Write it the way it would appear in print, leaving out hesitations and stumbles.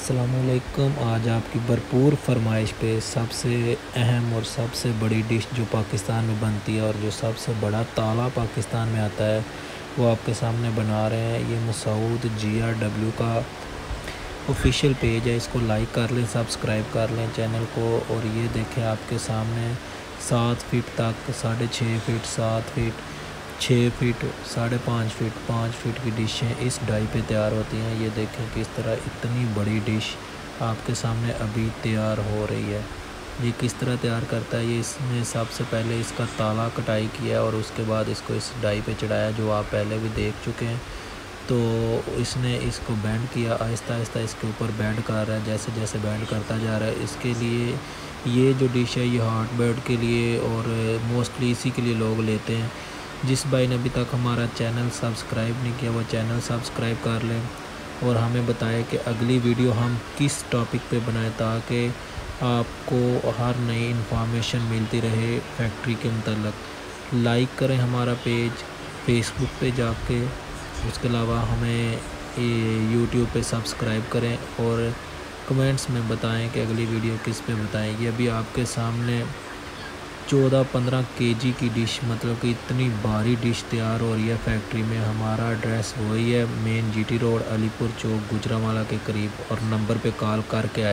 अस्सलामुअलैकुम। आज आपकी भरपूर फरमाइश पे सबसे अहम और सबसे बड़ी डिश जो पाकिस्तान में बनती है और जो सबसे बड़ा ताला पाकिस्तान में आता है वो आपके सामने बना रहे हैं। ये मसूद GRW का ऑफिशियल पेज है, इसको लाइक कर लें, सब्सक्राइब कर लें चैनल को। और ये देखें आपके सामने 7 फीट तक, 6.5 feet, 7 feet, 6 feet, 5.5 feet, 5 feet की डिशें इस डाई पे तैयार होती हैं। ये देखें किस तरह इतनी बड़ी डिश आपके सामने अभी तैयार हो रही है। ये किस तरह तैयार करता है, ये इसने सबसे पहले इसका ताला कटाई किया और उसके बाद इसको इस डाई पे चढ़ाया, जो आप पहले भी देख चुके हैं। तो इसने इसको बैंड किया, आहिस्ता आहिस्ता इसके ऊपर बैंड कर रहा है। जैसे जैसे बैंड करता जा रहा है, इसके लिए ये जो डिश है ये हार्ट बर्ड के लिए और मोस्टली इसी के लिए लोग लेते हैं। जिस भाई ने अभी तक हमारा चैनल सब्सक्राइब नहीं किया वो चैनल सब्सक्राइब कर लें और हमें बताएं कि अगली वीडियो हम किस टॉपिक पे बनाएं, ताकि आपको हर नई इन्फॉर्मेशन मिलती रहे फैक्ट्री के मतलब। लाइक करें हमारा पेज फेसबुक पे जाके, उसके अलावा हमें यूट्यूब पे सब्सक्राइब करें और कमेंट्स में बताएं कि अगली वीडियो किस पे बताएं। ये अभी आपके सामने 14-15 kg की डिश, मतलब कि इतनी भारी डिश तैयार हो रही है फैक्ट्री में। हमारा एड्रेस वही है, मेन GT रोड, अलीपुर चौक, गुजरावाला के करीब। और नंबर पे कॉल करके